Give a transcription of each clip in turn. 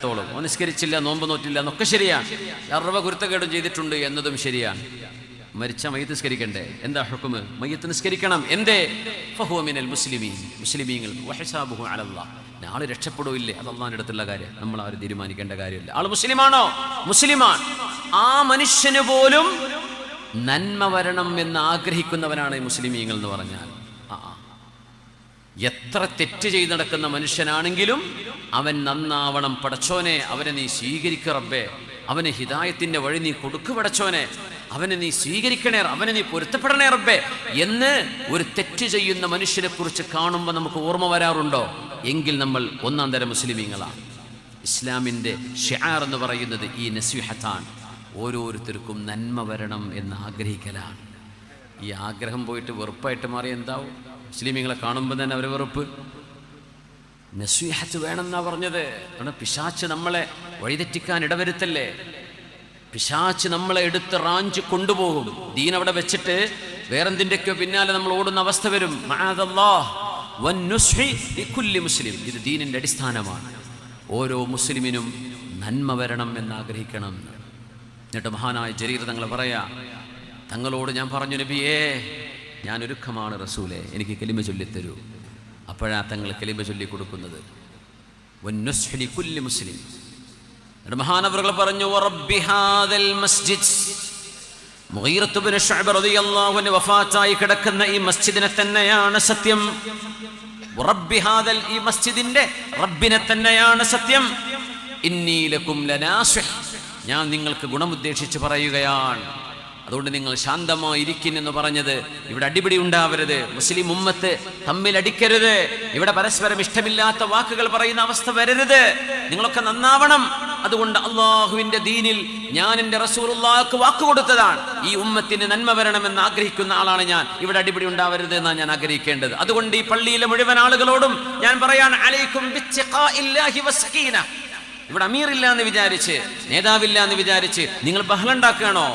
ത്തോളം നിസ്കരിച്ചില്ല, നോമ്പ് നോറ്റില്ല എന്നൊക്കെ ശരിയാണ്. സർവ്വ കുരുത്തക്കേടും ചെയ്തിട്ടുണ്ട് എന്നതും ശരിയാണ്. മരിച്ച മയ്യത്ത് നിസ്കരിക്കണ്ടേ? എന്താ ഹുക്മ്? മയ്യത്ത് നിസ്കരിക്കണം. എന്തേ? ഫഹുവ മിനൽ മുസ്ലിമീൻ, മുസ്ലിമീങ്ങൾ. വഹിസാബുഹു അലല്ലാഹ്, ആള് രക്ഷപ്പെടൂല്ലേ? അത് അള്ളാഹിന്റെ അടുത്തുള്ള കാര്യം, നമ്മൾ ആരും തീരുമാനിക്കേണ്ട കാര്യമില്ല. ആള് മുസ്ലിമാണോ? മുസ്ലിമാണ്. ആ മനുഷ്യന് പോലും നന്മ വരണം എന്ന് ആഗ്രഹിക്കുന്നവനാണ് മുസ്ലിമീങ്ങൾ എന്ന് പറഞ്ഞാൽ. എത്ര തെറ്റ് ചെയ്ത് നടക്കുന്ന മനുഷ്യനാണെങ്കിലും അവൻ നന്നാവണം. പടച്ചോനെ, അവനെ നീ സ്വീകരിക്ക റബ്ബേ, അവന് ഹിദായത്തിന്റെ വഴി നീ കൊടുക്കു പടച്ചോനെ, അവനെ നീ സ്വീകരിക്കണേ, അവനെ നീ പൊരുത്തപ്പെടണേ റബ്ബേ എന്ന് ഒരു തെറ്റ് ചെയ്യുന്ന മനുഷ്യനെ കുറിച്ച് കാണുമ്പോൾ നമുക്ക് ഓർമ്മ വരാറുണ്ടോ? എങ്കിൽ നമ്മൾ ഒന്നാം തരം മുസ്ലിമീങ്ങളാണ്. ഇസ്ലാമിൻ്റെ ഷിആർ എന്ന് പറയുന്നത് ഈ നസ്വിഹത്താണ്. ഓരോരുത്തർക്കും നന്മ വരണം എന്ന് ആഗ്രഹിക്കലാണ്. ഈ ആഗ്രഹം പോയിട്ട് വെറുപ്പായിട്ട് മാറി എന്താവും? മുസ്ലിമീങ്ങളെ കാണുമ്പോൾ തന്നെ അവർ വെറുപ്പ്. നസ്വിഹത്ത് വേണമെന്നാണ് പറഞ്ഞത്. കാരണം പിശാച്ച് നമ്മളെ വഴിതെറ്റിക്കാൻ ഇടവരുത്തല്ലേ. പിശാച്ച് നമ്മളെ എടുത്ത് റാഞ്ച് കൊണ്ടുപോകും. ദീൻ അവിടെ വെച്ചിട്ട് വേറെന്തിൻ്റെയൊക്കെയോ പിന്നാലെ നമ്മൾ ഓടുന്ന അവസ്ഥ വരും. മഅദല്ലാഹ് വന്നുസ്ഹി ലികുല്ലി മുസ്ലിം. ഇത് ദീനിൻ്റെ അടിസ്ഥാനമാണ്. ഓരോ മുസ്ലിമിനും നന്മ വരണം എന്നാഗ്രഹിക്കണം. എന്നിട്ട് മഹാനായ ജരീർ തങ്ങൾ പറയാ, തങ്ങളോട് ഞാൻ പറഞ്ഞു, നബിയേ ഞാൻ ഒരുക്കമാണ് റസൂലേ, എനിക്ക് കലിമ ചൊല്ലിത്തരൂ. അപ്പോഴാ തങ്ങൾ കലിമ ചൊല്ലി കൊടുക്കുന്നത്. വന്നുസ്ഹി ലികുല്ലി മുസ്ലിം. മഹാനവറുകൾ പറഞ്ഞു, വറബ്ബി ഹാദൽ മസ്ജിദ്. മുഗീറത്ത് ഇബ്നു ശുഅബ റളിയല്ലാഹു അൻഹു വഫാത്തായി കിടക്കുന്ന ഈ മസ്ജിദിനെ തന്നെയാണ് സത്യം. വറബ്ബി ഹാദൽ, ഈ മസ്ജിദിന്റെ റബ്ബിനെ തന്നെയാണ് സത്യം. ഇന്നി ലകും ലനാസിഹ്, ഞാൻ നിങ്ങൾക്ക് ഗുണമുദ്ദേശിച്ച് പറയുകയാണ്. അതുകൊണ്ട് നിങ്ങൾ ശാന്തമായി ഇരിക്കുന്നെന്ന് പറഞ്ഞത്. ഇവിടെ അടിപിടി ഉണ്ടാവരുത്, മുസ്ലിം ഉമ്മത്ത് തമ്മിൽ അടിക്കരുത്, ഇവിടെ പരസ്പരം ഇഷ്ടമില്ലാത്ത വാക്കുകൾ പറയുന്ന അവസ്ഥ വരരുത്, നിങ്ങളൊക്കെ നന്നാവണം. അതുകൊണ്ട് അള്ളാഹുവിന്റെ ദീനിൽ ഞാൻ എൻ്റെ റസൂലുള്ളാഹിക്ക് വാക്കുകൊടുത്തതാണ്, ഈ ഉമ്മത്തിന് നന്മ വരണമെന്ന് ആഗ്രഹിക്കുന്ന ആളാണ് ഞാൻ. ഇവിടെ അടിപിടി ഉണ്ടാവരുത് എന്നാണ് ഞാൻ ആഗ്രഹിക്കേണ്ടത്. അതുകൊണ്ട് ഈ പള്ളിയിലെ മുഴുവൻ ആളുകളോടും ഞാൻ പറയാൻ, അലൈക്കും ബിത്തിഖാഇല്ലാഹി വസ്സകീന. ഇവിടെ അമീറില്ല എന്ന് വിചാരിച്ച്, നേതാവില്ല എന്ന് വിചാരിച്ച് നിങ്ങൾ ബഹളം ഉണ്ടാക്കുകയാണോ?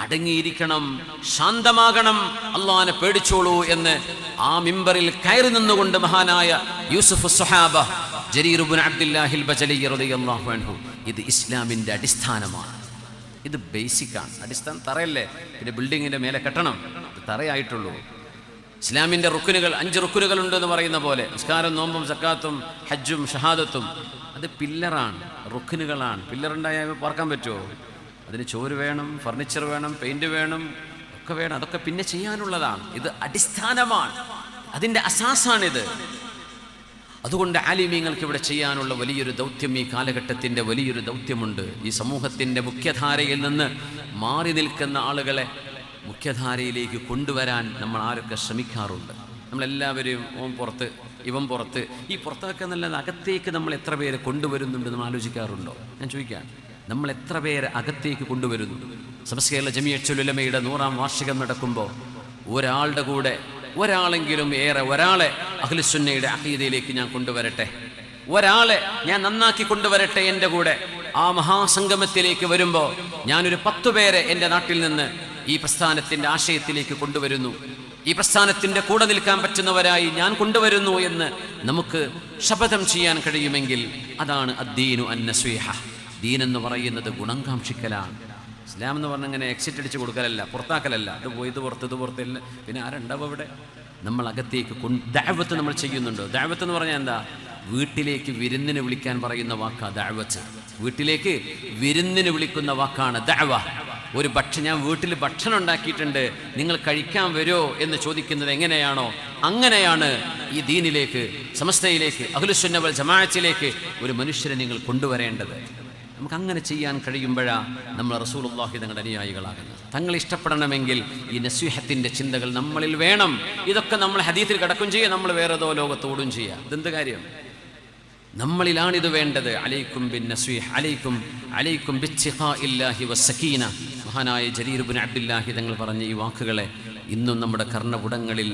അടങ്ങിയിരിക്കണം, ശാന്തമാകണം, അള്ളാഹിനെ പേടിച്ചോളൂ എന്ന് ആ മിമ്പറിൽ കയറി നിന്നുകൊണ്ട് മഹാനായ യൂസുഫ് സ്വഹാബ ജരീർ ഇബ്നു അബ്ദുല്ലാഹിൽ ബജലി റളിയല്ലാഹു അൻഹു. ഇത് ഇസ്ലാമിൻ്റെ അടിസ്ഥാനമാണ്. ഇത് ബേസിക്കാണ്. അടിസ്ഥാനം തറയല്ലേ, പിന്നെ ബിൽഡിങ്ങിൻ്റെ മേലെ കെട്ടണം, ഇത് തറയായിട്ടുള്ളൂ. ഇസ്ലാമിൻ്റെ റുക്കുനുകൾ 5 റുക്കുനുകൾ ഉണ്ടെന്ന് പറയുന്ന പോലെ നിസ്കാരം, നോമ്പും, സക്കാത്തും, ഹജ്ജും, ഷഹാദത്തും അത് പില്ലറാണ്, റുക്കുനുകളാണ്. പില്ലറുണ്ടായാൽ പാർക്കാൻ പറ്റുമോ? അതിന് ചോറ് വേണം, ഫർണിച്ചർ വേണം, പെയിന്റ് വേണം, ഒക്കെ വേണം. അതൊക്കെ പിന്നെ ചെയ്യാനുള്ളതാണ്. ഇത് അടിസ്ഥാനമാണ്, അതിൻ്റെ അസാസാണിത്. അതുകൊണ്ട് ആലിമീങ്ങൾക്ക് ഇവിടെ ചെയ്യാനുള്ള വലിയൊരു ദൗത്യം, ഈ കാലഘട്ടത്തിൻ്റെ വലിയൊരു ദൗത്യമുണ്ട്. ഈ സമൂഹത്തിൻ്റെ മുഖ്യധാരയിൽ നിന്ന് മാറി നിൽക്കുന്ന ആളുകളെ മുഖ്യധാരയിലേക്ക് കൊണ്ടുവരാൻ നമ്മൾ ആരൊക്കെ ശ്രമിക്കാറുണ്ട്. നമ്മളെല്ലാവരും ഓൻ പുറത്ത്, ഇവൻ പുറത്ത്, ഈ പുറത്തൊക്കെ നല്ലത് അകത്തേക്ക് നമ്മൾ എത്ര പേരെ കൊണ്ടുവരുന്നുണ്ട് നമ്മൾ ആലോചിക്കാറുണ്ടോ? ഞാൻ ചോദിക്കാം, നമ്മൾ എത്ര പേരെ അകത്തേക്ക് കൊണ്ടുവരുന്നു? സമസ്ത കേരള ജമിയത്തുൽ ഉലമയുടെ 100ാം വാർഷികം നടക്കുമ്പോൾ ഒരാളുടെ കൂടെ ഒരാളെങ്കിലും ഏറെ ഒരാളെ അഹ്ലുസുന്നയുടെ അഖീദയിലേക്ക് ഞാൻ കൊണ്ടുവരട്ടെ, ഒരാളെ ഞാൻ നന്നാക്കി കൊണ്ടുവരട്ടെ എൻ്റെ കൂടെ. ആ മഹാസംഗമത്തിലേക്ക് വരുമ്പോൾ ഞാനൊരു 10 പേരെ എൻ്റെ നാട്ടിൽ നിന്ന് ഈ പ്രസ്ഥാനത്തിൻ്റെ ആശയത്തിലേക്ക് കൊണ്ടുവരുന്നു, ഈ പ്രസ്ഥാനത്തിൻ്റെ കൂടെ നിൽക്കാൻ പറ്റുന്നവരായി ഞാൻ കൊണ്ടുവരുന്നു എന്ന് നമുക്ക് ശപഥം ചെയ്യാൻ കഴിയുമെങ്കിൽ അതാണ് അദ്ദീനു അന്നസ്വീഹ. ദീൻ എന്ന് പറയുന്നത് ഗുണം കാക്ഷിക്കലാണ്. ഇസ്ലാം എന്ന് പറഞ്ഞാൽ ഇങ്ങനെ എക്സിറ്റ് അടിച്ച് കൊടുക്കലല്ല, പുറത്താക്കലല്ല. ഇത് പോയി ഇത് പുറത്ത്, ഇത് പുറത്തില്ല, പിന്നെ ആരുണ്ടാവും ഇവിടെ? നമ്മൾ അകത്തേക്ക് ദഅവത്ത് നമ്മൾ ചെയ്യുന്നുണ്ടോ? ദഅവത്ത് എന്ന് പറഞ്ഞാൽ എന്താ? വീട്ടിലേക്ക് വിരുന്നിന് വിളിക്കാൻ പറയുന്ന വാക്കാണ് ദഅവത്ത്. വീട്ടിലേക്ക് വിരുന്നിന് വിളിക്കുന്ന വാക്കാണ് ദഅവ. ഒരു ഞാൻ വീട്ടിൽ ഭക്ഷണം ഉണ്ടാക്കിയിട്ടുണ്ട്, നിങ്ങൾ കഴിക്കാൻ വരുമോ എന്ന് ചോദിക്കുന്നത് എങ്ങനെയാണോ അങ്ങനെയാണ് ഈ ദീനിലേക്ക്, സമസ്തയിലേക്ക്, അഹ്ലുസുന്ന വൽ ജമാഅത്തിലേക്ക് ഒരു മനുഷ്യരെ നിങ്ങൾ കൊണ്ടുവരേണ്ടത്. നമുക്ക് അങ്ങനെ ചെയ്യാൻ കഴിയുമ്പോഴാണ് നമ്മൾ റസൂലുള്ളാഹി തങ്ങളുടെ അനുയായികളാകുന്നത്. തങ്ങൾ ഇഷ്ടപ്പെടണമെങ്കിൽ ഈ നസ്വിഹത്തിൻ്റെ ചിന്തകൾ നമ്മളിൽ വേണം. ഇതൊക്കെ നമ്മൾ ഹദീസിൽ കിടക്കും ചെയ്യുക, നമ്മൾ വേറെ ഏതോ ലോകത്തോടും ചെയ്യുക. ഇതെന്ത് കാര്യം? നമ്മളിലാണിത് വേണ്ടത്. അലൈക്കും ബിൻ നസ്വീഹ്, അലൈക്കും അലൈക്കും ബിത്തിഖാഇല്ലാഹി വസ്സകീന. മഹാനായ ജരീർ ഇബ്നു അബ്ദുല്ലാഹി തങ്ങൾ പറഞ്ഞ ഈ വാക്കുകളെ ഇന്നും നമ്മുടെ കർണപുടങ്ങളിൽ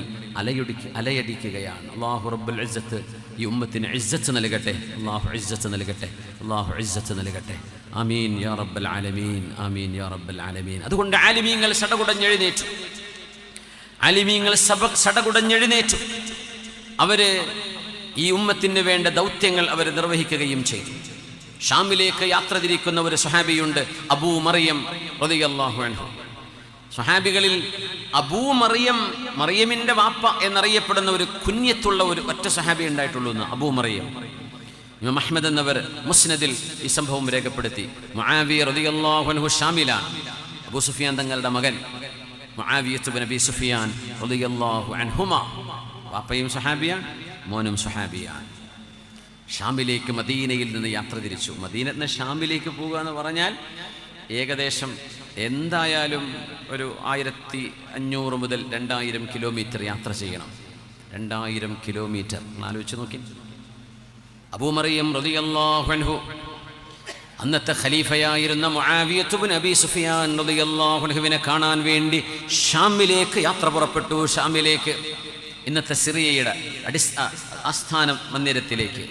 അലയടിക്കുകയാണ്. അല്ലാഹു റബ്ബുൽ ഇസ്സത്ത് ഈ ഉമ്മത്തിന് ഇസ്സത്ത് നൽകട്ടെ, അല്ലാഹു ഇസ്സത്ത് നൽകട്ടെ, അല്ലാഹു ഇസ്സത്ത് നൽകട്ടെ. ആമീൻ യാ റബ്ബൽ ആലമീൻ, ആമീൻ യാ റബ്ബൽ ആലമീൻ. അതുകൊണ്ട് ആലിമീങ്ങൾ സടകുടഞ്ഞെഴുന്നേറ്റു, ആലിമീങ്ങൾ സടകുടഞ്ഞെഴുന്നേറ്റു. അവര് ഈ ഉമ്മത്തിന് വേണ്ട ദൗത്യങ്ങൾ അവർ നിർവഹിക്കുകയും ചെയ്തു. ഷാമിലേക്ക് യാത്ര തിരിക്കുന്ന ഒരു സ്വഹാബിയുണ്ട്, അബൂ മറിയം റളിയല്ലാഹു അൻഹു. സ്വഹാബികളിൽ അബൂ മറിയം, മറിയമിന്റെ വാപ്പ എന്നറിയപ്പെടുന്ന ഒരു കുഞ്ഞത്തുള്ള ഒരു ഒറ്റ സ്വഹാബി ഉണ്ടായിട്ടുള്ളൂ എന്ന്, അബൂ മറിയം. ഇമാം അഹ്മദ് എന്നവർ മുസ്നദിൽ ഈ സംഭവം രേഖപ്പെടുത്തി. മുആവിയ റളിയല്ലാഹു അൻഹു ഷാമിലാണ്. അബൂ സുഫിയാൻ തങ്ങളുടെ മകൻ മുആവിയത്ത് ഇബ്നു അബീ സുഫിയാൻ റളിയല്ലാഹു അൻഹുമാ, വാപ്പയും സ്വഹാബിയാണ്, മോനും സ്വഹാബിയാണ്. ഷാമിലേക്ക് മദീനയിൽ നിന്ന് യാത്ര തിരിച്ചു. മദീനയിൽ നിന്ന് ഷാമിലേക്ക് പോകുക എന്ന് പറഞ്ഞാൽ ഏകദേശം എന്തായാലും ഒരു 1500 മുതൽ 2000 കിലോമീറ്റർ യാത്ര ചെയ്യണം. 2000 കിലോമീറ്റർ ആലോചിച്ച് നോക്കി. അബൂ മറിയം റളിയല്ലാഹു അൻഹു അന്നത്തെ ഖലീഫയായിരുന്ന മുആവിയത്ത് ഇബ്നു അബീ സുഫിയാൻ റളിയല്ലാഹു അൻഹുവിനെ കാണാൻ വേണ്ടി ഷാമിലേക്ക് യാത്ര പുറപ്പെട്ടു. ഷാമിലേക്ക്, ഇന്നത്തെ സിറിയയുടെ ആസ്ഥാന മന്ദിരത്തിലേക്ക്,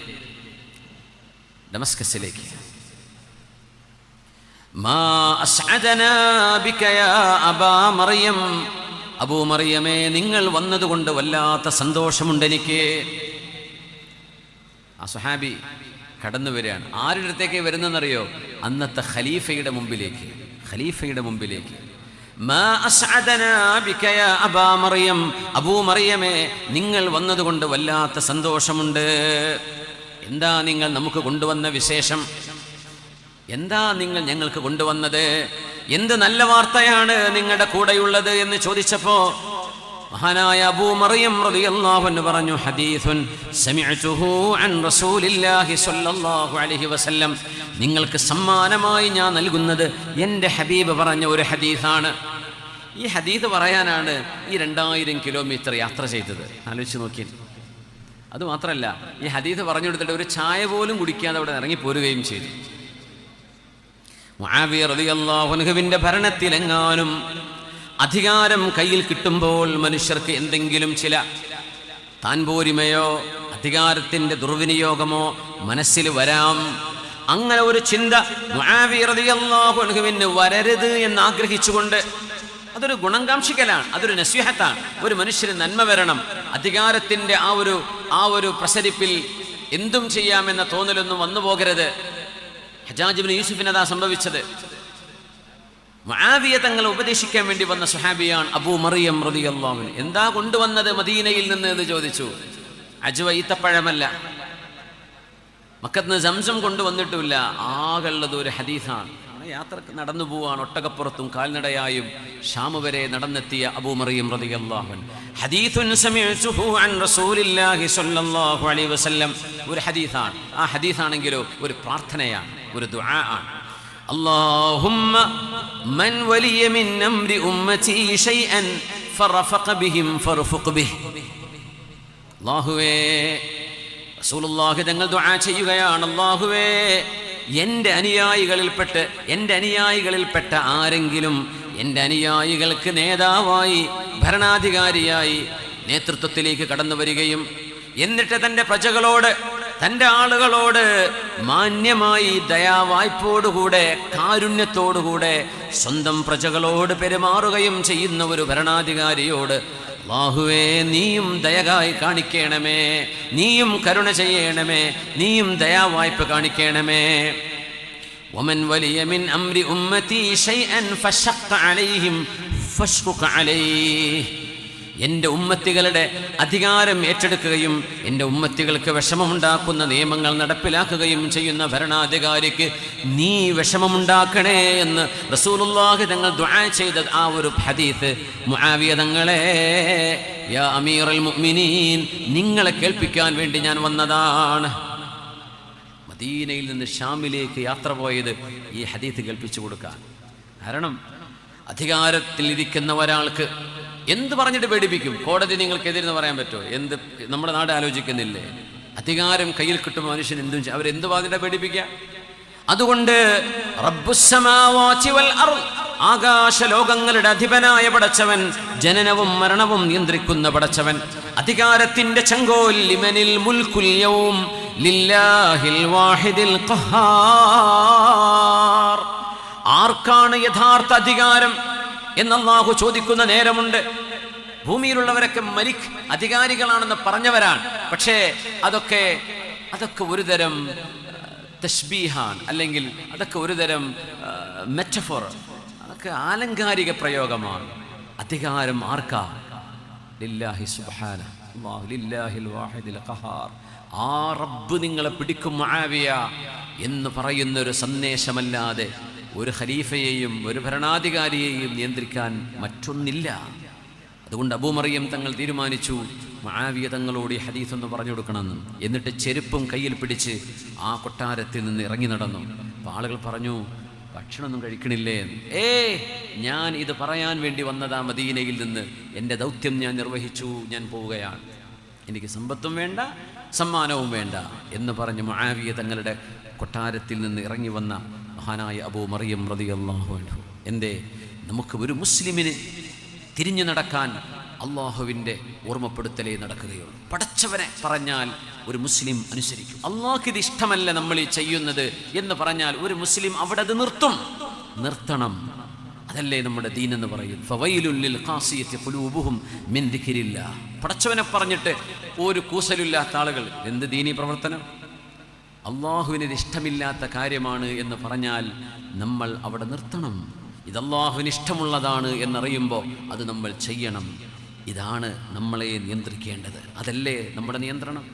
ഡമസ്കസിലേക്ക്. മാ അസ്അദനാ ബിക യാ അബാ മറിയം, അബൂ മറിയമേ നിങ്ങൾ വന്നതുകൊണ്ട് വല്ലാത്ത സന്തോഷമുണ്ട് എനിക്ക്. ആ സ്വഹാബി കടന്നു വരികയാണ്. ആരുടെ അടുത്തേക്ക് വരുന്നതെന്നറിയോ? അന്നത്തെ ഖലീഫയുടെ മുമ്പിലേക്ക്. ഖലീഫയുടെ മുമ്പിലേക്ക്. മാ അസ്അദനാ ബിക യാ അബാ മറിയം, അബൂ മറിയമേ നിങ്ങൾ വന്നതുകൊണ്ട് വല്ലാത്ത സന്തോഷമുണ്ട്. എന്താ നിങ്ങൾ നമുക്ക് കൊണ്ടുവന്ന വിശേഷം? എന്താ നിങ്ങൾ ഞങ്ങൾക്ക് കൊണ്ടുവന്നത്? എന്ത് നല്ല വാർത്തയാണ് നിങ്ങളുടെ കൂടെയുള്ളത് എന്ന് ചോദിച്ചപ്പോ മഹാനായ അബൂ മറിയം റളിയല്ലാഹു അൻഹു പറഞ്ഞു, ഹദീസുൻ സമിഅതുഹു അൻ റസൂലില്ലാഹി സ്വല്ലല്ലാഹു അലൈഹി വസല്ലം, നിങ്ങൾക്ക് സമ്മാനമായി ഞാൻ നൽകുന്നത് എൻ്റെ ഹബീബ് പറഞ്ഞ ഒരു ഹദീസാണ്. ഈ ഹദീസ് പറയാനാണ് ഈ 2000 കിലോമീറ്റർ യാത്ര ചെയ്തത്. ആലോചിച്ച് നോക്കി. അതുമാത്രമല്ല, ഈ ഹദീസ് പറഞ്ഞു കൊടുത്തിട്ട് ഒരു ചായ പോലും കുടിക്കാതെ അവിടെ ഇറങ്ങി പോരുകയും ചെയ്തു. മുആവിയ റളിയല്ലാഹു അൻഹുവിന്റെ ഭരണത്തിലെങ്ങാനും അധികാരം കയ്യിൽ കിട്ടുമ്പോൾ മനുഷ്യർക്ക് എന്തെങ്കിലും ചില താൻപോരിമയോ അധികാരത്തിന്റെ ദുർവിനിയോഗമോ മനസ്സിൽ വരാം. അങ്ങനെ ഒരു ചിന്ത മുആവിയ റളിയല്ലാഹു അൻഹുവിന് വരരുത് എന്ന് ആഗ്രഹിച്ചുകൊണ്ട്, അതൊരു ഗുണകാംക്ഷിക്കലാണ്, അതൊരു നസ്വിഹത്താണ്. ഒരു മനുഷ്യന് നന്മ വരണം, അധികാരത്തിന്റെ ആ ഒരു പ്രസരിപ്പിൽ എന്തും ചെയ്യാമെന്ന തോന്നലൊന്നും വന്നു പോകരുത്. ഹജ്ജാജ് ഇബ്നു യൂസുഫിന് അതാ സംഭവിച്ചത്. മുആവിയ തങ്ങളെ ഉപദേശിക്കാൻ വേണ്ടി വന്ന സ്വഹാബിയാണ് അബൂ മറിയം റളിയല്ലാഹു അൻഹു. എന്താ കൊണ്ടുവന്നത് മദീനയിൽ നിന്ന് എന്ന് ചോദിച്ചു. അജ്വ ഈത്തപ്പഴമല്ല, മക്കത്ത് നിന്ന് സംസം കൊണ്ടുവന്നിട്ടുമില്ല, ആകെയുള്ളത് ഒരു ഹദീസാണ്. യാത്ര നടന്നു പോവാണ്, ഒട്ടകപ്പുറത്തും കാൽനടയായും ഷാം വരെ നടന്നെത്തിയ അബൂ മറിയം റളിയല്ലാഹു അൻഹു. ഹദീസുൻ സമിഅതുഹു അൻ റസൂലില്ലാഹി സ്വല്ലല്ലാഹു അലൈഹി വസല്ലം, ഒരു ഹദീസാണ്. ആ ഹദീസാണെങ്കിലോ ഒരു പ്രാർത്ഥനയാണ്, ഒരു ദുആ ആണ്. അല്ലാഹുമ്മ മൻ വലിയ മിൻ അംരി ഉമ്മതി ശൈഅൻ ഫറഫഖ ബിഹിം ഫർഫുഖ് ബിഹി. അല്ലാഹുവേ, റസൂലുള്ളാഹി തങ്ങൾ ദുആ ചെയ്യുകയാണ്, അല്ലാഹുവേ എൻ്റെ അനുയായികളിൽപ്പെട്ട ആരെങ്കിലും എൻ്റെ അനുയായികൾക്ക് നേതാവായി, ഭരണാധികാരിയായി, നേതൃത്വത്തിലേക്ക് കടന്നു വരികയും എന്നിട്ട് തൻ്റെ പ്രജകളോട്, തൻ്റെ ആളുകളോട് മാന്യമായി ദയാവായ്പോടുകൂടെ കാരുണ്യത്തോടുകൂടെ സ്വന്തം പ്രജകളോട് പെരുമാറുകയും ചെയ്യുന്ന ഒരു ഭരണാധികാരിയോട് അല്ലാഹുവേ നീയും ദയകായി കാണിക്കണമേ, നീയും കരുണ ചെയ്യണമേ, നീയും ദയാവായ്പ കാണിക്കണമേ. വമൻ വലിയ മിൻ അംരി ഉമ്മതി ശൈഅൻ ഫശഖ അലൈഹിം ഫശ്ഖുഖ അലൈഹി. എൻ്റെ ഉമ്മത്തികളുടെ അധികാരം ഏറ്റെടുക്കുകയും എൻ്റെ ഉമ്മത്തികൾക്ക് വിഷമമുണ്ടാക്കുന്ന നിയമങ്ങൾ നടപ്പിലാക്കുകയും ചെയ്യുന്ന ഭരണാധികാരിക്ക് നീ വിഷമമുണ്ടാക്കണേ എന്ന് റസൂലുള്ളാഹി തങ്ങൾ ദുആ ചെയ്ത ആ ഒരു ഹദീസ് മുആവിയ തങ്ങളെ, യാ അമീറുൽ മുഅ്മിനീൻ, നിങ്ങളെ കേൾപ്പിക്കാൻ വേണ്ടി ഞാൻ വന്നതാണ്. മദീനയിൽ നിന്ന് ഷാമിലേക്ക് യാത്ര പോയത് ഈ ഹദീസ് കേൾപ്പിച്ചു കൊടുക്കാൻ. കാരണം അധികാരത്തിൽ ഇരിക്കുന്ന ഒരാൾക്ക് എന്ത് പറഞ്ഞിട്ട് പേടിപ്പിക്കും? കോടതി നിങ്ങൾക്കെതിരെന്ന് പറയാൻ പറ്റുമോ? എന്ത് നമ്മുടെ നാട് ആലോചിക്കുന്നില്ലേ? അധികാരം കയ്യിൽ കിട്ടുമ്പോൾ മനുഷ്യൻ എന്തും അവരെന്ത് പറഞ്ഞിട്ട് പേടിപ്പിക്കുക? അതുകൊണ്ട് റബ്ബുസ്സമാവാതി വൽ അർദ്, ആകാശ ലോകങ്ങളുടെ അധിപനായ പടച്ചവൻ, ജനനവും മരണവും നിയന്ത്രിക്കുന്ന പടച്ചവൻ, അധികാരത്തിന്റെ ചെങ്കോൽ, ലിമനിൽ മുൽക്കുൽ യൗം ലില്ലാഹിൽ വാഹിദിൽ ഖഹാർ. ആർക്കാണ് യഥാർത്ഥ അധികാരം എന്ന് അല്ലാഹു ചോദിക്കുന്ന നേരമുണ്ട്. ഭൂമിയിലുള്ളവരൊക്കെ മലിക്, അധികാരികളാണെന്ന് പറഞ്ഞവരാണ്. പക്ഷേ അതൊക്കെ ഒരുതരം തശ്ബീഹാൻ, അല്ലെങ്കിൽ അതൊക്കെ ഒരുതരം മെറ്റഫോർ, അതൊക്കെ ആലങ്കാരിക പ്രയോഗമാണ്. അധികാരം ആർക്കാ? ലില്ലാഹി സുബ്ഹാനഹു, അല്ലാഹു ലില്ലാഹിൽ വാഹിദിൽ ഖഹാർ. ആ റബ്ബ് നിങ്ങളെ പിടിക്കും മുആവിയ എന്ന് പറയുന്നൊരു സന്ദേശമല്ലാതെ ഒരു ഖലീഫയെയും ഒരു ഭരണാധികാരിയെയും നിയന്ത്രിക്കാൻ മറ്റൊന്നില്ല. അതുകൊണ്ട് അബൂ മറിയം തങ്ങൾ തീരുമാനിച്ചു മുആവിയ തങ്ങളോട് ഈ ഹദീസ് ഒന്ന് പറഞ്ഞു കൊടുക്കണമെന്ന്. എന്നിട്ട് ചെരുപ്പും കയ്യിൽ പിടിച്ച് ആ കൊട്ടാരത്തിൽ നിന്ന് ഇറങ്ങി നടന്നു. അപ്പോൾ ആളുകൾ പറഞ്ഞു, ഭക്ഷണമൊന്നും കഴിക്കണില്ലേ? ഞാൻ ഇത് പറയാൻ വേണ്ടി വന്നതാ മദീനയിൽ നിന്ന്. എൻ്റെ ദൗത്യം ഞാൻ നിർവഹിച്ചു, ഞാൻ പോവുകയാണ്. എനിക്ക് സമ്പത്തും വേണ്ട, സമ്മാനവും വേണ്ട എന്ന് പറഞ്ഞ് മുആവിയ തങ്ങളുടെ കൊട്ടാരത്തിൽ നിന്ന് ഇറങ്ങി വന്ന മഹാനായ അബൂ മറിയം റളിയല്ലാഹു അൻഹു. എന്തേ? നമുക്ക് ഒരു മുസ്ലിമിന് തിരിഞ്ഞു നടക്കാൻ അള്ളാഹുവിൻ്റെ ഓർമ്മപ്പെടുത്തലേ നടക്കുകയുള്ളൂ. പടച്ചവനെ പറഞ്ഞാൽ ഒരു മുസ്ലിം അനുസരിക്കും. അള്ളാഹ്ക്ക് ഇത് ഇഷ്ടമല്ല നമ്മൾ ഈ ചെയ്യുന്നത് എന്ന് പറഞ്ഞാൽ ഒരു മുസ്ലിം അവിടെ അത് നിർത്തണം. അതല്ലേ നമ്മുടെ ദീൻ എന്ന് പറയും. ഫവൈലുൽ ലിൽ ഖാസിയത്തി ഖുലൂബുഹും മിൻ ദിക്രില്ലാഹ്. പടച്ചവനെ പറഞ്ഞിട്ട് ഒരു കൂസലില്ലാത്ത ആളുകൾ എന്ത് ദീനീ പ്രവർത്തനം? അള്ളാഹുവിന് ഇത് ഇഷ്ടമില്ലാത്ത കാര്യമാണ് എന്ന് പറഞ്ഞാൽ നമ്മൾ അവിടെ നിർത്തണം. ഇത് അള്ളാഹുവിന് ഇഷ്ടമുള്ളതാണ് എന്നറിയുമ്പോൾ അത് നമ്മൾ ചെയ്യണം. ഇതാണ് നമ്മളെ നിയന്ത്രിക്കേണ്ടത്. അതല്ലേ നമ്മുടെ നിയന്ത്രണം?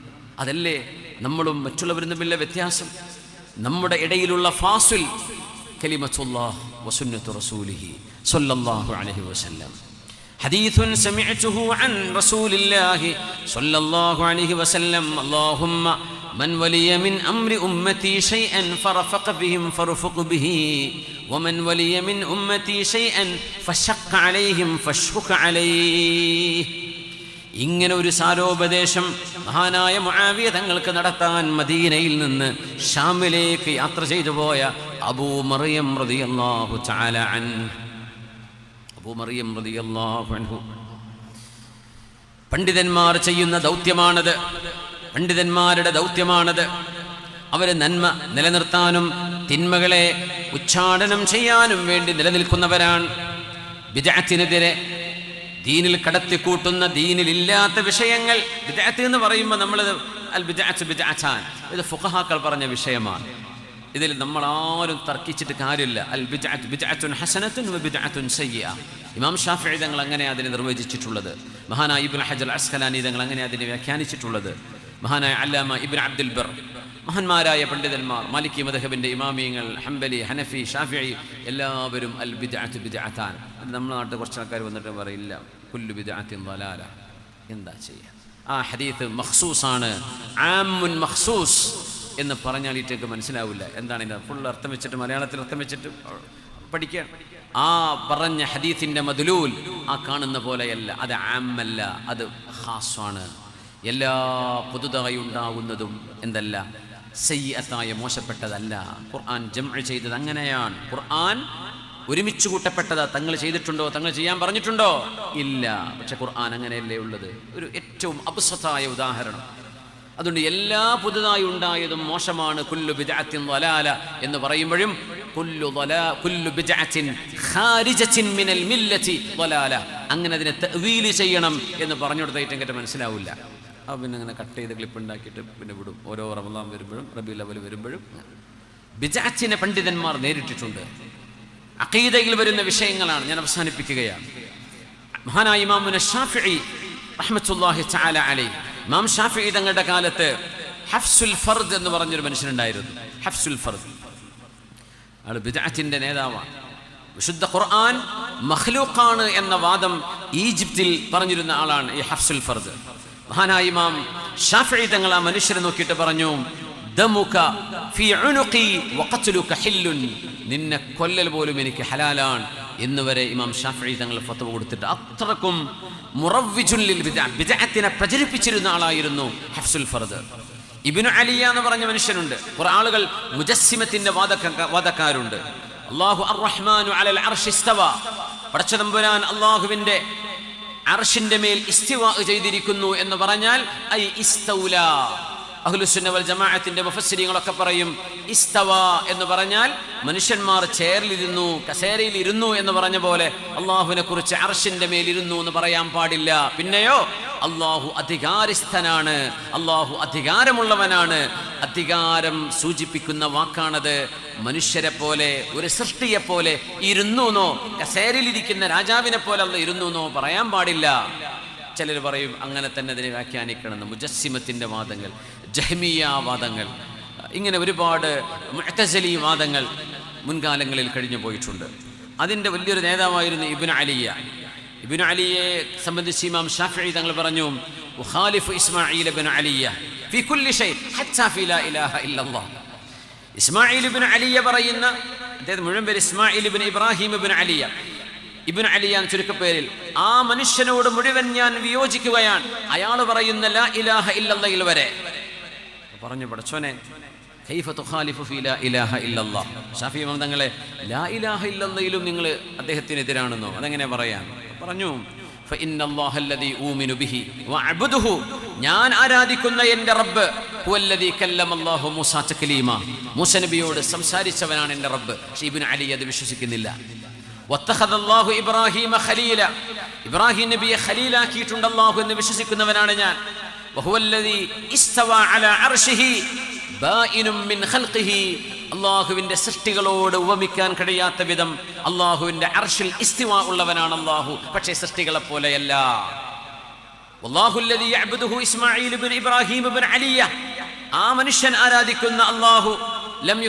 അതല്ലേ നമ്മളും മറ്റുള്ളവരും തമ്മിലുള്ള വ്യത്യാസം? നമ്മുടെ ഇടയിലുള്ള ഫാസിൽ കലിമത്തുല്ലാഹ് വസുന്നത്തു റസൂലിഹി സ്വല്ലല്ലാഹു അലൈഹി വസല്ലം. ഹദീസുൻ സമിഅതുഹു അൻ റസൂലില്ലാഹി സ്വല്ലല്ലാഹു അലൈഹി വസല്ലം. അല്ലാഹുമ്മ من ولي من أمر أمتي شيئا فرفق بهم فرفق به ومن ولي من أمتي شيئا فشق عليهم فاشفق عليه. ഇങ്ങനെ ഒരു സാരോപദേശം മഹാനായ മുആവിയ തങ്ങൾക്ക് നടത്താൻ മദീനയിൽ നിന്ന് ഷാമിലേക്ക് യാത്ര ചെയ്തു പോയ അബൂ മറിയം റളിയല്ലാഹു തആല അൻഹു. അബൂ മറിയം റളിയല്ലാഹു അൻഹു പണ്ഡിതന്മാർ ചെയ്യുന്ന ദൗത്യമാണത്. പണ്ഡിതന്മാരുടെ ദൗത്യമാണത്. അവർ നന്മ നിലനിർത്താനും തിന്മകളെ ഉച്ചാടനം ചെയ്യാനും വേണ്ടി നിലനിൽക്കുന്നവരാണ്. ബിദ്അത്തിനെതിരെ ദീനിൽ കടത്തിക്കൂട്ടുന്ന, ദീനിലില്ലാത്ത വിഷയങ്ങൾ. ബിദ്അത്ത് എന്ന് പറയുമ്പോൾ നമ്മളത് അൽ ബിദ്അത്ത് ബിദ്അത്താൻ, ഇത് ഫുഖഹാക്കൾ പറഞ്ഞ വിഷയമാണ്. ഇതിൽ നമ്മളാരും തർക്കിച്ചിട്ട് കാര്യമില്ല. അൽ ബിദ്അത്ത് ബിദ്അത്തുൻ ഹസനത്തുൻ വ ബിദ്അത്തുൻ സയ്യിഅ. ഇമാം ഷാഫിഈ തങ്ങൾ അങ്ങനെ അതിനെ നിർവചിച്ചിട്ടുള്ളത്. മഹാനായ ഇബ്നു ഹജർ അസ്ഖലാനി തങ്ങൾ അങ്ങനെ അതിനെ വ്യാഖ്യാനിച്ചിട്ടുള്ളത്. മഹാനായ അല്ലാമ ഇബ്നു അബ്ദുൽ ബർ, മഹാന്മാരായ പണ്ഡിതന്മാർ, മാലിക്കി മദ്ഹബിന്റെ ഇമാമിയങ്ങൾ, ഹംബലി, ഹനഫി, ഷാഫിഈ എല്ലാവരും അൽ ബിദ്അത്ത് ബിദ്അത്താൻ. നമ്മുടെ നാട്ടിൽ കുറച്ച് ആൾക്കാർ വന്നിട്ട് പറയില്ല കുല്ലു ബിദ്അത്തിൻ ളലാല. എന്താ ചെയ്യുക? ആ ഹദീസ് മഖ്സൂസാണ്, ആമുൻ മഖ്സൂസ് എന്ന് പറഞ്ഞാൽ ഇറ്റേക്ക് മനസ്സിലാവില്ല. എന്താണ് ഇത്? ഫുൾ അർത്ഥം വെച്ചിട്ട് മലയാളത്തിൽ അർത്ഥം വെച്ചിട്ട് പഠിക്കാൻ. ആ പറഞ്ഞ ഹദീസിന്റെ മദ്ലൂൽ ആ കാണുന്ന പോലെയല്ല. അത് ആമല്ല, അത് ഖാസാണ്. എല്ലാ പുതുതായി ഉണ്ടാകുന്നതും എന്തല്ല, സയ്യിഅത്തായ മോശപ്പെട്ടതല്ല. ഖുർആൻ ജംഅ് ചെയ്തത് അങ്ങനെയാണ്. ഖുർആൻ ഒരുമിച്ച് കൂട്ടപ്പെട്ടതാ. തങ്ങൾ ചെയ്തിട്ടുണ്ടോ? തങ്ങൾ ചെയ്യാൻ പറഞ്ഞിട്ടുണ്ടോ? ഇല്ല. പക്ഷെ ഖുർആൻ അങ്ങനെയല്ലേ ഉള്ളത്. ഒരു ഏറ്റവും അബ്സത്തായ ഉദാഹരണം. അതുകൊണ്ട് എല്ലാ പുതുതായി ഉണ്ടായതും മോശമാണ്. കുല്ലു ബിദ്അത്തിൻ ളലാല എന്ന് പറയുമ്പോഴും കുല്ലു ബിദ്അത്തിൻ ഖാരിജത്തിൻ മിനൽ മില്ലത്തി ളലാല, അങ്ങനെ അതിനെ തഅ്വീൽ ചെയ്യണം എന്ന് പറഞ്ഞു കൊടുത്തായിട്ട് മനസ്സിലാവില്ല. അപ്പോൾ പിന്നെ അങ്ങനെ കട്ട് ചെയ്ത് ക്ലിപ്പ് ഉണ്ടാക്കിയിട്ട് പിന്നെ വിടും. ഓരോ റമളാൻ വരുമ്പോഴും റബീഉൽ അവ്വൽ വരുമ്പോഴും ബിദ്അത്തിനെ പണ്ഡിതന്മാർ നേരിട്ടിട്ടുണ്ട്. അഖീദയിൽ വരുന്ന വിഷയങ്ങളാണ്. ഞാൻ അവസാനിപ്പിക്കുകയാണ്. മഹാനായ ഇമാമുന ഷാഫിഈ റഹ്മത്തുള്ളാഹി തആല അലൈഹി, ഇമാം ഷാഫിഈ തങ്ങളുടെ കാലത്ത് ഹഫ്സുൽ ഫർദ് എന്ന് പറഞ്ഞൊരു മനുഷ്യനുണ്ടായിരുന്നു. ഹഫ്സുൽ ഫർദ് ആൾ ബിദ്അത്തിന്റെ നേതാവാണ്. വിശുദ്ധ ഖുർആൻ മഖ്ലൂഖാണ് എന്ന വാദം ഈജിപ്തിൽ പറഞ്ഞിരുന്ന ആളാണ് ഈ ഹഫ്സുൽ ഫർദ്. മഹാനായ ഇമാം ഷാഫിഈ തങ്ങൾ ആ മനുഷ്യരെ നോക്കിയിട്ട് പറഞ്ഞു, ദമുക ഫീ ഉനുഖി വഖത്ലുക ഹില്ലുൻ, നിന്നെ കൊല്ലൽ പോലും എനിക്ക് ഹലാലാണ് എന്നുവരെ ഇമാം ഷാഫിഈ തങ്ങൾ ഫത്വ കൊടുത്തിട്ട് അത്രക്കും മുറവ്വിജുൻ ലിൽ ബിദ്അത്തിനെ പ്രചരിപ്പിച്ചിരുന്ന ആളായിരുന്നു ഹഫ്സുൽ ഫർദ്. ഇബ്നു അലിയ എന്ന് പറഞ്ഞ മനുഷ്യനുണ്ട്. കുറെ ആളുകൾ മുജസ്സിമത്തിന്റെ വാദക്കാരുണ്ട്. അല്ലാഹു അർ-റഹ്മാനു അലൽ അർശി ഇസ്തവ, പടച്ചതമ്പുരാൻ അല്ലാഹുവിന്റെ അർശിന്റെ മേൽ ഇസ്തിവാ ചെയ്തിരിക്കുന്നു എന്ന് പറഞ്ഞാൽ ഐ ഇസ്തൗല. അഹ്ലുസുന്ന വൽ ജമാഅത്തിന്റെ മുഫസ്സിരീങ്ങളൊക്കെ പറയും ഇസ്തവ എന്ന് പറഞ്ഞാൽ മനുഷ്യന്മാർ ചെയറിലിരുന്നു, കസേരയിൽ ഇരുന്നു എന്ന് പറഞ്ഞ പോലെ അള്ളാഹുവിനെ കുറിച്ച് അർശിന്റെ മേലിരുന്നു എന്ന് പറയാൻ പാടില്ല. പിന്നെയോ അള്ളാഹു അധികാരസ്ഥനാണ്, അള്ളാഹു അധികാരമുള്ളവനാണ്. അധികാരം സൂചിപ്പിക്കുന്ന വാക്കാണത്. മനുഷ്യരെ പോലെ, ഒരു സൃഷ്ടിയെ പോലെ ഇരുന്നൂന്നോ, കസേരയിലിരിക്കുന്ന രാജാവിനെ പോലെ അല്ല ഇരുന്നൂന്നോ പറയാൻ പാടില്ല. ചിലർ പറയും അങ്ങനെ തന്നെ അതിനെ വ്യാഖ്യാനിക്കണമെന്ന്. മുജസ്സിമത്തിൻ്റെ വാദങ്ങൾ, ജഹ്മിയ വാദങ്ങൾ, ഇങ്ങനെ ഒരുപാട് മുഅ്തസിലി വാദങ്ങൾ മുൻകാലങ്ങളിൽ കഴിഞ്ഞു പോയിട്ടുണ്ട്. അതിൻ്റെ വലിയൊരു നേതാവായിരുന്നു ഇബ്നു അലിയ. ഇബ്നു അലിയെ സംബന്ധിച്ച് ഇമാം ഷാഫിഈ തങ്ങൾ പറഞ്ഞു, ഉഖാലിഫു ഇസ്മാഈൽ ഇബ്നു അലിയ ഫീ കുല്ലി ഷൈ ഹത്താ ഫീ ലാ ഇലാഹ ഇല്ലല്ലാഹ്. ഇസ്മാഈൽ ഇബ്നു അലിയ പറയുന്ന, അദ്ദേഹം മുഴുവൻ പേര് ഇസ്മാഈൽ ഇബ്നു ഇബ്രാഹിം ഇബ്നു അലിയ, ഇബ്നു അലിയ എന്ന ചുരുക്കപ്പേരിൽ, ആ മനുഷ്യനോട് മുഴുവൻ ഞാൻ വിയോജിക്കുകയാണ്. അയാൾ പറയുന്ന ലാ ഇലാഹ ഇല്ലല്ലാഹിൽ വരെ പറഞ്ഞു, പടച്ചോനെ കൈഫ തുഖാലിഫു ഫീ ലാ ഇലാഹ ഇല്ലല്ലാഹ്. ഷാഫിഈ ഇമാം തങ്ങളെ ലാ ഇലാഹ ഇല്ലല്ലാഹിലും നിങ്ങൾ അദ്ദേഹത്തിനെതിരാണെന്നോ? അതെങ്ങനെ പറയാൻ? പറഞ്ഞു, ഫഇന്നല്ലാഹല്ലദീ ഊമിനു ബിഹി വഅബ്ദുഹു, ഞാൻ ആരാധിക്കുന്ന എൻ്റെ റബ്ബ്, ഹുവല്ലദീ കല്ലമല്ലാഹു മൂസാ തക്ലീമ, മൂസ നബിയോട് സംസാരിച്ചവനാണ് എൻ്റെ റബ്ബ്. പക്ഷേ ഇബ്നു അലി അത് വിശ്വസിക്കുന്നില്ല. വത്തഖദല്ലാഹു ഇബ്രാഹീമ ഖലീല, ഇബ്രാഹിം നബിയെ ഖലീലാക്കിയിട്ടുണ്ട് അല്ലാഹു എന്ന് വിശ്വസിക്കുന്നവനാണ് ഞാൻ. വഹുവല്ലദീ ഇസ്തവാ അലാ അർശിഹി ബാഇനും മിൻ ഖൽഖിഹി, അല്ലാഹുവിൻ്റെ സൃഷ്ടികളോട് ഉപമിക്കാൻ കഴിയാത്ത വിധം അല്ലാഹുവിൻ്റെ അർശിൽ ഇസ്തിവാ ഉള്ളവനാണ് അല്ലാഹു, പക്ഷേ സൃഷ്ടികളെ പോലെയല്ല. വല്ലാഹുല്ലദീ യഅബ്ദുഹു ഇസ്മാഈൽ ഇബ്നു ഇബ്രാഹിം ഇബ്നു അലിയ, ആ മനുഷ്യൻ ആരാധിക്കുന്ന അല്ലാഹു ലം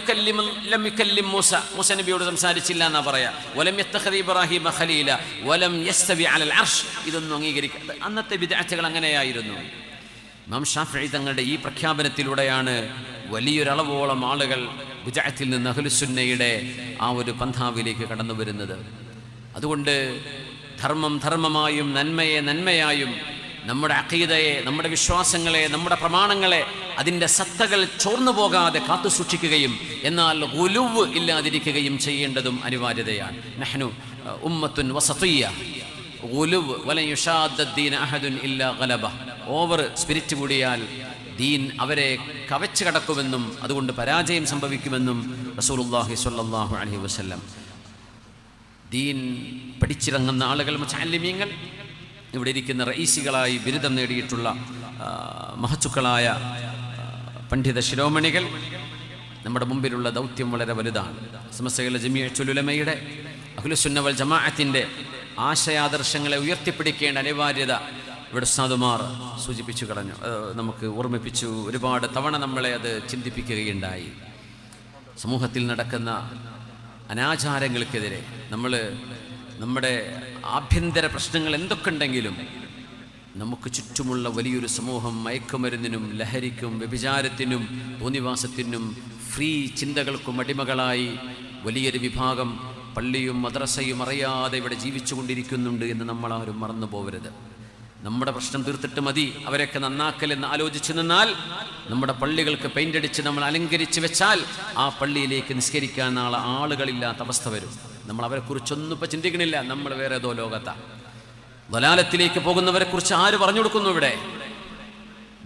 യുകല്ലിം മൂസ നബിയോട് സംസാരിച്ചില്ല എന്നാ പറയാ. വലം യത്തഖദ് ഇബ്രാഹിമ ഖലീല വലം യസ്തവി അലൽ അർശ്, ഇതൊന്നും അംഗീകരിക്കാത്ത അന്നത്തെ ബിദ്അത്തുകൾ അങ്ങനെയായിരുന്നു. ഇമാം ഷാഫിഈ തങ്ങളുടെ ഈ പ്രഖ്യാപനത്തിലൂടെയാണ് വലിയൊരളവോളം ആളുകൾ ബിദ്അത്തിൽ നിന്ന് അഹ്ലുസുന്നയുടെ ആ ഒരു പന്ഥാവിലേക്ക് കടന്നു വരുന്നത്. അതുകൊണ്ട് ധർമ്മം ധർമ്മമായും നന്മയെ നന്മയായും, നമ്മുടെ അഖീദയെ, നമ്മുടെ വിശ്വാസങ്ങളെ, നമ്മുടെ പ്രമാണങ്ങളെ, അതിൻ്റെ സത്തകൾ ചോർന്നു പോകാതെ കാത്തു സൂക്ഷിക്കുകയും എന്നാൽ ഗുലുവ് ഇല്ലാതിരിക്കുകയും ചെയ്യേണ്ടതും അനിവാര്യതയാണ്. നഹ്നു ഉമ്മത്തുൻ വസതിയ്യ ഗുലുവ് വലൻ യുഷാദ്ദ ദീന അഹദുൻ ഇല്ലാ ഗലബ, ഓവർ സ്പിരിറ്റ് കൂടിയാൽ ദീൻ അവരെ കവച്ചു കടക്കുമെന്നും അതുകൊണ്ട് പരാജയം സംഭവിക്കുമെന്നും റസൂലുള്ളാഹി സ്വല്ലല്ലാഹു അലൈഹി വസല്ലം. ദീൻ പഠിച്ചിറങ്ങുന്ന ആളുകൾ, മുതഅല്ലിമീങ്ങൾ, ഇവിടെ ഇരിക്കുന്ന റഈസികളായി ബിരുദം നേടിയിട്ടുള്ള മഹത്തുക്കളായ പണ്ഡിത ശിരോമണികൾ, നമ്മുടെ മുമ്പിലുള്ള ദൗത്യം വളരെ വലുതാണ്. സമസ്തകളുടെ ജമിഅത്തുൽ ഉലമയുടെ അഹ്ലുസുന്ന വൽ ജമാഅത്തിൻ്റെ ആശയാദർശങ്ങളെ ഉയർത്തിപ്പിടിക്കേണ്ട അനിവാര്യത ഇവിടെ ഉസ്താദുമാർ സൂചിപ്പിച്ചു കളഞ്ഞു, നമുക്ക് ഓർമ്മിപ്പിച്ചു. ഒരുപാട് തവണ നമ്മളെ അത് ചിന്തിപ്പിക്കുകയുണ്ടായി. സമൂഹത്തിൽ നടക്കുന്ന അനാചാരങ്ങൾക്കെതിരെ നമ്മൾ നമ്മുടെ ആഭ്യന്തര പ്രശ്നങ്ങൾ എന്തൊക്കെ ഉണ്ടെങ്കിലും നമുക്ക് ചുറ്റുമുള്ള വലിയൊരു സമൂഹം മയക്കുമരുന്നിനും ലഹരിക്കും വ്യഭിചാരത്തിനും തോന്നിവാസത്തിനും ഫ്രീ ചിന്തകൾക്കും അടിമകളായി വലിയൊരു വിഭാഗം പള്ളിയും മദ്രസയും അറിയാതെ ഇവിടെ ജീവിച്ചു കൊണ്ടിരിക്കുന്നുണ്ട് എന്ന് നമ്മളാരും മറന്നു പോകരുത്. നമ്മുടെ പ്രശ്നം തീർത്തിട്ട് മതി അവരൊക്കെ നന്നാക്കലെന്ന് ആലോചിച്ചു നിന്നാൽ, നമ്മുടെ പള്ളികൾക്ക് പെയിൻ്റ് അടിച്ച് നമ്മൾ അലങ്കരിച്ച് വെച്ചാൽ ആ പള്ളിയിലേക്ക് നിസ്കരിക്കാൻ നാളെ ആളുകളില്ലാത്ത അവസ്ഥ വരും. നമ്മൾ അവരെക്കുറിച്ചൊന്നും ഇപ്പോൾ ചിന്തിക്കണില്ല. നമ്മൾ വേറെ ഏതോ ലോകത്താണ്. ദലാലത്തിലേക്ക് പോകുന്നവരെ കുറിച്ച് ആര് പറഞ്ഞു കൊടുക്കുന്നു? ഇവിടെ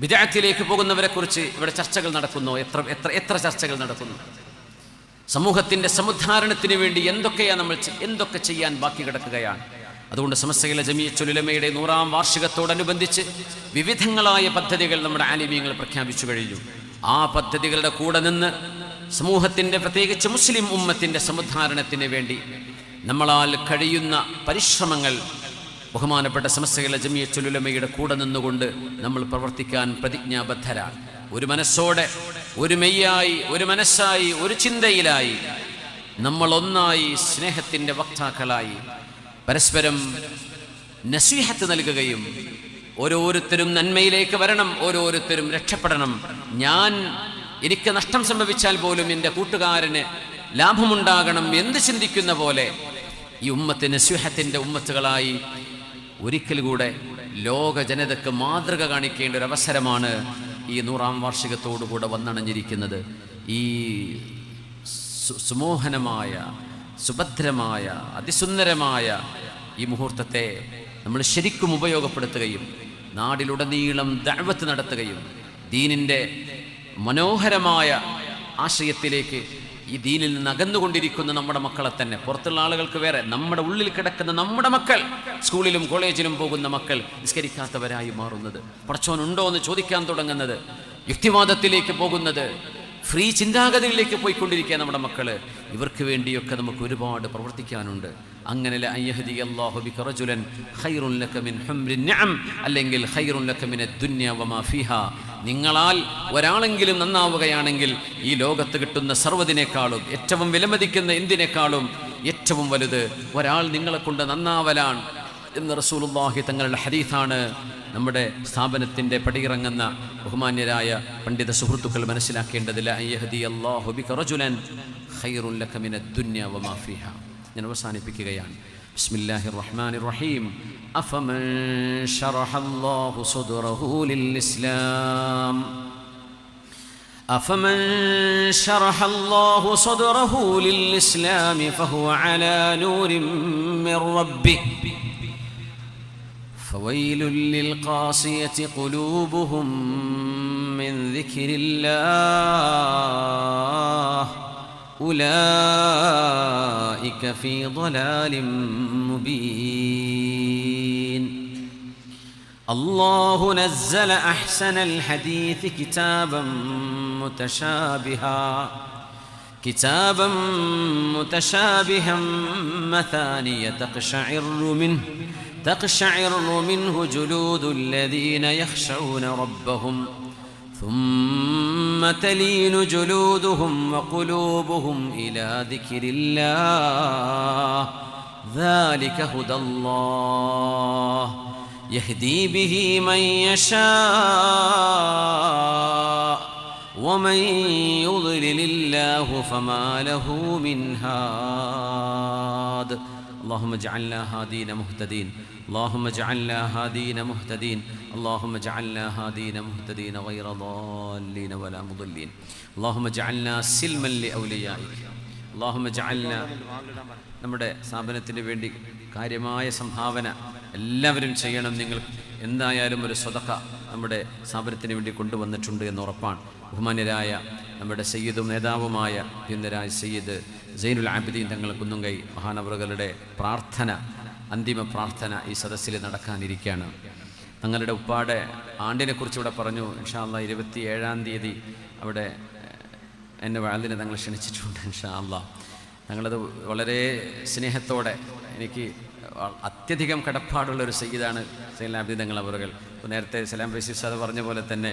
ബിദ്അത്തിലേക്ക് പോകുന്നവരെ കുറിച്ച് ഇവിടെ ചർച്ചകൾ നടക്കുന്നു. എത്ര ചർച്ചകൾ നടക്കുന്നു? സമൂഹത്തിൻ്റെ സമുദ്ധാരണത്തിന് വേണ്ടി എന്തൊക്കെ ചെയ്യാൻ ബാക്കി കിടക്കുകയാണ്. അതുകൊണ്ട് സമസ്തയിലെ ജമിഅത്തുൽ ഉലമയുടെ 100ാം വാർഷികത്തോടനുബന്ധിച്ച് വിവിധങ്ങളായ പദ്ധതികൾ നമ്മുടെ ആലിമീങ്ങൾ പ്രഖ്യാപിച്ചു കഴിഞ്ഞു. ആ പദ്ധതികളുടെ കൂടെ നിന്ന് സമൂഹത്തിൻ്റെ, പ്രത്യേകിച്ച് മുസ്ലിം ഉമ്മത്തിൻ്റെ സമുദ്ധാരണത്തിന് വേണ്ടി നമ്മളാൽ കഴിയുന്ന പരിശ്രമങ്ങൾ ബഹുമാനപ്പെട്ട സമസ്തയിലെ ജമിഅത്തുൽ ഉലമയുടെ കൂടെ നിന്നുകൊണ്ട് നമ്മൾ പ്രവർത്തിക്കാൻ പ്രതിജ്ഞാബദ്ധരാണ്. ഒരു മനസ്സോടെ, ഒരു മെയ്യായി, ഒരു മനസ്സായി, ഒരു ചിന്തയിലായി നമ്മൾ ഒന്നായി സ്നേഹത്തിൻ്റെ വക്താക്കളായി പരസ്പരം നസീഹത്ത് നൽകുകയും ഓരോരുത്തരും നന്മയിലേക്ക് വരണം, ഓരോരുത്തരും രക്ഷപ്പെടണം. എനിക്ക് നഷ്ടം സംഭവിച്ചാൽ പോലും എൻ്റെ കൂട്ടുകാരന് ലാഭമുണ്ടാകണം എന്ന് ചിന്തിക്കുന്ന പോലെ ഈ ഉമ്മത്ത് നസീഹത്തിൻ്റെ ഉമ്മത്തുകളായി ഒരിക്കൽ കൂടെ ലോക ജനതയ്ക്ക് മാതൃക കാണിക്കേണ്ട ഒരു അവസരമാണ് ഈ 100ാം വാർഷികത്തോടുകൂടെ വന്നണഞ്ഞിരിക്കുന്നത്. ഈ സുമോഹനമായ, സുഭദ്രമായ, അതിസുന്ദരമായ ഈ മുഹൂർത്തത്തെ നമ്മൾ ശരിക്കും ഉപയോഗപ്പെടുത്തുകയും നാടിലുടനീളം ദഅവത്ത് നടത്തുകയും ദീനിൻ്റെ മനോഹരമായ ആശയത്തിലേക്ക് ഈ ദീനിൽ നിന്ന് അകന്നുകൊണ്ടിരിക്കുന്ന നമ്മുടെ മക്കളെ തന്നെ, പുറത്തുള്ള ആളുകൾക്ക് വേറെ, നമ്മുടെ ഉള്ളിൽ കിടക്കുന്ന നമ്മുടെ മക്കൾ, സ്കൂളിലും കോളേജിലും പോകുന്ന മക്കൾ നിസ്കരിക്കാത്തവരായി മാറുന്നത്, പടച്ചോനുണ്ടോ എന്ന് ചോദിക്കാൻ തുടങ്ങുന്നത്, യുക്തിവാദത്തിലേക്ക് പോകുന്നത്, ഫ്രീ ചിന്താഗതികളിലേക്ക് പോയിക്കൊണ്ടിരിക്കുക നമ്മുടെ മക്കള്. ഇവർക്ക് വേണ്ടിയൊക്കെ നമുക്ക് ഒരുപാട് പ്രവർത്തിക്കാനുണ്ട്. അങ്ങനെ അല്ലെങ്കിൽ നിങ്ങളാൽ ഒരാളെങ്കിലും നന്നാവുകയാണെങ്കിൽ ഈ ലോകത്ത് കിട്ടുന്ന സർവ്വതിനേക്കാളും ഏറ്റവും വിലമതിക്കുന്ന എന്തിനേക്കാളും ഏറ്റവും വലുത് ഒരാൾ നിങ്ങളെ കൊണ്ട് നന്നാവലാണ് എന്ന് റസൂലുള്ളാഹി തങ്ങളുടെ ഹദീസാണ്. നമ്മുടെ സ്ഥാപനത്തിൻ്റെ പടിയിറങ്ങുന്ന ബഹുമാന്യരായ പണ്ഡിത സുഹൃത്തുക്കൾ മനസ്സിലാക്കേണ്ടത് ഞാൻ അവസാനിപ്പിക്കുകയാണ്. ബിസ്മില്ലാഹിർ റഹ്മാനിർ റഹീം. അഫമൻ ശറഹല്ലാഹു സദ്റഹു ലിൽ-ഇസ്ലാം أفمن شرح الله صدره للإسلام فهو على نور من ربه فويل للقاسية قلوبهم من ذكر الله أولئك في ضلال مبين الله نزل أحسن الحديث كتابا متشابها مثانية تقشعر منه جلود الذين يخشون ربهم ثم تلين جلودهم وقلوبهم إلى ذكر الله ذلك هدى الله يهدي به من يشاء ومن يضلل الله فما له من هاد اللهم اجعلنا هادين مهتدين اللهم اجعلنا هادين مهتدين اللهم اجعلنا هادين مهتدين غير ضالين ولا مضلين اللهم اجعلنا سلما لأوليائك اللهم اجعلنا നമ്മുടെ സ്ഥാപനത്തിന് വേണ്ടി കാര്യമായ സംഭാവന എല്ലാവരും ചെയ്യണം. നിങ്ങൾ എന്തായാലും ഒരു സ്വതക്ക നമ്മുടെ സ്ഥാപനത്തിന് വേണ്ടി കൊണ്ടുവന്നിട്ടുണ്ട് എന്ന് ഉറപ്പാണ്. ബഹുമാന്യരായ നമ്മുടെ സയ്യിദും നേതാവുമായ പിന്നരായ സയ്യിദ് സൈനുൽ ആബിദീൻ തങ്ങൾ കുന്നുങ്കൈ മഹാനവറുകളുടെ പ്രാർത്ഥന, അന്തിമ പ്രാർത്ഥന ഈ സദസ്സിൽ നടക്കാനിരിക്കുകയാണ്. തങ്ങളുടെ ഉപ്പാടെ ആണ്ടിനെക്കുറിച്ച് ഇവിടെ പറഞ്ഞു. ഇൻഷാ അല്ലാഹ് 27-ാം തീയതി അവിടെ എന്നെ വാളിനെ തങ്ങൾ ക്ഷണിച്ചിട്ടുണ്ട്. ഇൻഷാ അല്ലാഹ് ഞങ്ങളത് വളരെ സ്നേഹത്തോടെ, എനിക്ക് അത്യധികം കടപ്പാടുള്ളൊരു സയ്യിദാണ് സൈനുൽ ആബിദീൻ തങ്ങൾ അവറുകൾ. നേരത്തെ സലാം റസീദ് ഉസ്താദ് പറഞ്ഞ പോലെ തന്നെ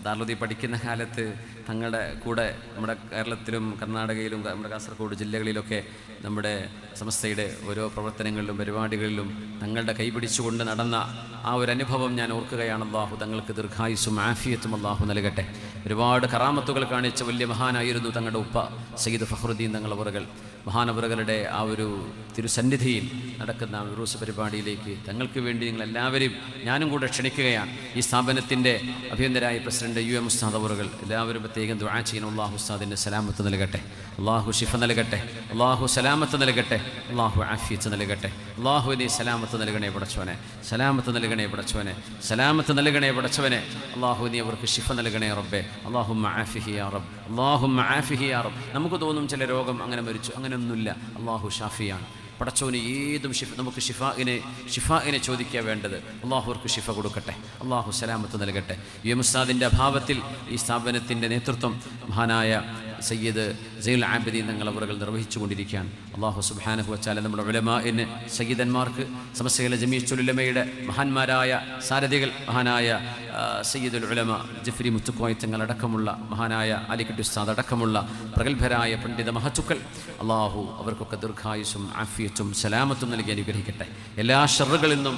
ദാറുൽ പഠിക്കുന്ന കാലത്ത് തങ്ങളുടെ കൂടെ നമ്മുടെ കേരളത്തിലും കർണാടകയിലും നമ്മുടെ കാസർഗോഡ് ജില്ലകളിലൊക്കെ നമ്മുടെ സമസ്തയുടെ ഓരോ പ്രവർത്തനങ്ങളിലും പരിപാടികളിലും തങ്ങളുടെ കൈപിടിച്ചുകൊണ്ട് നടന്ന ആ ഒരു അനുഭവം ഞാൻ ഓർക്കുകയാണ്. അല്ലാഹു തങ്ങൾക്ക് ദീർഘായുസ്സും ആഫിയത്തും അല്ലാഹു നൽകട്ടെ. ഒരുപാട് കറാമത്തുകൾ കാണിച്ച വലിയ മഹാനായിരുന്നു തങ്ങളുടെ ഉപ്പ സയ്യിദ് ഫഖ്റുദ്ദീൻ തങ്ങൾ അവറുകൾ. മഹാനവറുകളുടെ ആ ഒരു തിരുസന്നിധിയിൽ നടക്കുന്ന ഉറൂസ് പരിപാടിയിലേക്ക് തങ്ങൾക്ക് വേണ്ടി നിങ്ങളെല്ലാവരും ഞാനും കൂടെ ക്ഷണിക്കുകയാണ്. ഈ സ്ഥാപനത്തിൻ്റെ അഭിനന്ദരായ പ്രസിഡന്റ് UM ഉസ്താദ് അവറുകൾ എല്ലാവരും പ്രത്യേകം ദുആ ചെയ്യുന്നു. അല്ലാഹു ഉസ്താദിൻ്റെ സലാമത്ത് നൽകട്ടെ, അല്ലാഹു ശിഫ നൽകട്ടെ, അല്ലാഹു സലാമത്ത് നൽകട്ടെ, അല്ലാഹു ആഫിയത്ത് നൽകട്ടെ. അല്ലാഹു നീ സലാമത്ത് നൽകണേ പടച്ചവനെ, സലാമത്ത് നൽകണേ പടച്ചവനെ, സലാമത്ത് നൽകണേ പടച്ചവനെ. അല്ലാഹു നീ അവർക്ക് ശിഫ നൽകണേ റബ്ബേ. അല്ലാഹുമ്മ ആഫിഹി യാ റബ്ബ്, അല്ലാഹുമ്മ ആഫിഹി യാ റബ്ബ്. നമുക്ക് തോന്നും ചില രോഗം അങ്ങനെ മരിച്ചു, അങ്ങനെയൊന്നുമില്ല. അല്ലാഹു ഷാഫിയാണ്. പടച്ചോന് ഏതും നമുക്ക് ഷിഫാഇനെ ചോദിക്കുക വേണ്ടത്. അള്ളാഹു അവർക്ക് ഷിഫ കൊടുക്കട്ടെ, അള്ളാഹു സലാമത്ത് നൽകട്ടെ. UM ഉസ്താദിൻ്റെ അഭാവത്തിൽ ഈ സ്ഥാപനത്തിൻ്റെ നേതൃത്വം മഹാനായ സയ്യിദ് സൈനുൽ ആബിദീൻ തങ്ങൾ അവറുകൾ നിർവഹിച്ചു കൊണ്ടിരിക്കുകയാണ്. അള്ളാഹു സുബ്ഹാനഹു വതആല നമ്മുടെ ഉലമാഇന് സയ്യിദന്മാർക്ക് സമസ്തയിലെ ജമീഅത്തുൽ ഉലമയുടെ മഹാന്മാരായ സാരഥികൾ മഹാനായ സയ്യിദുൽ ഉലമ ജഫ്രി മുത്തുക്കോയ തങ്ങൾ അടക്കമുള്ള മഹാനായ അലിക്കുട്ടി ഉസ്താദ് അടക്കമുള്ള പ്രഗത്ഭരായ പണ്ഡിത മഹത്തുക്കൾ അള്ളാഹു അവർക്കൊക്കെ ദീർഘായുസ്സും ആഫിയത്തും സലാമത്തും നൽകി അനുഗ്രഹിക്കട്ടെ. എല്ലാ ഷർറുകളിൽ നിന്നും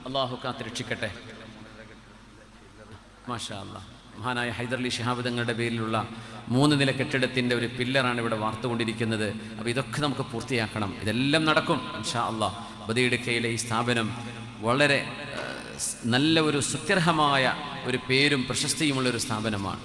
അള്ളാഹു കാത്തുരക്ഷിക്കട്ടെ. മാഷാ അല്ലാഹ്. മഹാനായ ഹൈദർലി ശിഹാബ് തങ്ങളുടെ പേരിലുള്ള 3 നില കെട്ടിടത്തിൻ്റെ ഒരു പില്ലറാണ് ഇവിടെ വാർത്തുകൊണ്ടിരിക്കുന്നത്. അപ്പോൾ ഇതൊക്കെ നമുക്ക് പൂർത്തിയാക്കണം. ഇതെല്ലാം നടക്കും ഇൻഷാ അല്ലാഹ്. ബദിയടുക്കയിലെ ഈ സ്ഥാപനം വളരെ നല്ല ഒരു സുത്യർഹമായ ഒരു പേരും പ്രശസ്തിയുമുള്ളൊരു സ്ഥാപനമാണ്.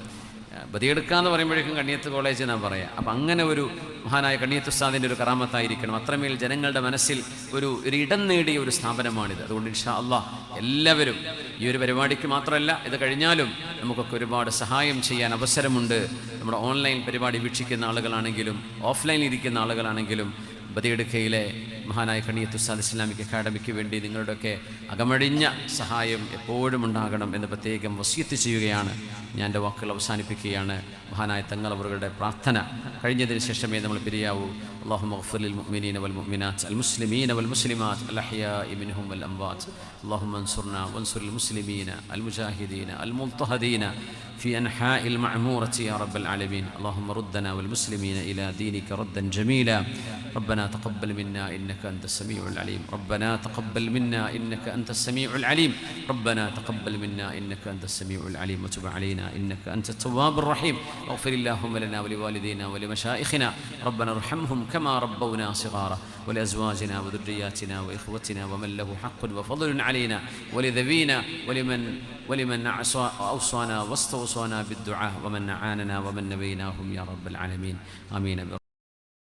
ബദിയടുക്ക എന്ന് പറയുമ്പോഴേക്കും കണ്ണിയത്ത് കോളേജ് എന്നാണ് പറയുക. അപ്പം അങ്ങനെ ഒരു മഹാനായ കണ്ണിയത്ത് ഉസ്താദിൻ്റെ ഒരു കറാമത്തായിരിക്കണം. അത്രമേൽ ജനങ്ങളുടെ മനസ്സിൽ ഒരു ഇടം നേടിയ ഒരു സ്ഥാപനമാണിത്. അതുകൊണ്ട് ഇൻഷാ അല്ലാഹ് എല്ലാവരും ഈ ഒരു പരിപാടിക്ക് മാത്രമല്ല, ഇത് കഴിഞ്ഞാലും നമുക്കൊക്കെ ഒരുപാട് സഹായം ചെയ്യാൻ അവസരമുണ്ട്. നമ്മുടെ ഓൺലൈൻ പരിപാടി വീക്ഷിക്കുന്ന ആളുകളാണെങ്കിലും ഓഫ്ലൈനിൽ ഇരിക്കുന്ന ആളുകളാണെങ്കിലും ബദിയടുക്കയിലെ മഹാനായ കണിയത്ത് ഉസ്താദ് ഇസ്ലാമിക് അക്കാഡമിക്ക് വേണ്ടി നിങ്ങളുടെയൊക്കെ അകമഴിഞ്ഞ സഹായം എപ്പോഴും ഉണ്ടാകണം എന്ന് പ്രത്യേകം വസിയത്ത് ചെയ്യുകയാണ്. ഞാൻ എൻ്റെ വാക്കുകൾ അവസാനിപ്പിക്കുകയാണ്. മഹാനായ തങ്ങൾ അവരുടെ പ്രാർത്ഥന കഴിഞ്ഞതിന് ശേഷമേ നമ്മൾ പിരിയാവൂ. اللهم اغفر للمؤمنين والمؤمنات المسلمين والمسلمات الأحياء منهم والأموات. اللهم انصرنا وانصر المسلمين المجاهدين المضطهدين في أنحاء المعمورة يا رب العالمين. اللهم ردنا والمسلمين إلى دينك ردا جميلا. ربنا تقبل منا إنك أنت السميع العليم. ربنا تقبل منا إنك أنت السميع العليم. ربنا تقبل منا إنك أنت السميع العليم وتب علينا إنك أنت التواب الرحيم. اغفر اللهم لنا ولوالدينا ولمشائخنا ربنا ارحمهم كما ربونا صغارا ولأزواجنا وذرياتنا وإخوتنا ومن له حق وفضل علينا ولذوينا ولمن أوصانا واستوصانا بالدعاء ومن أعاننا ومن نبيناهم يا رب العالمين. آمين.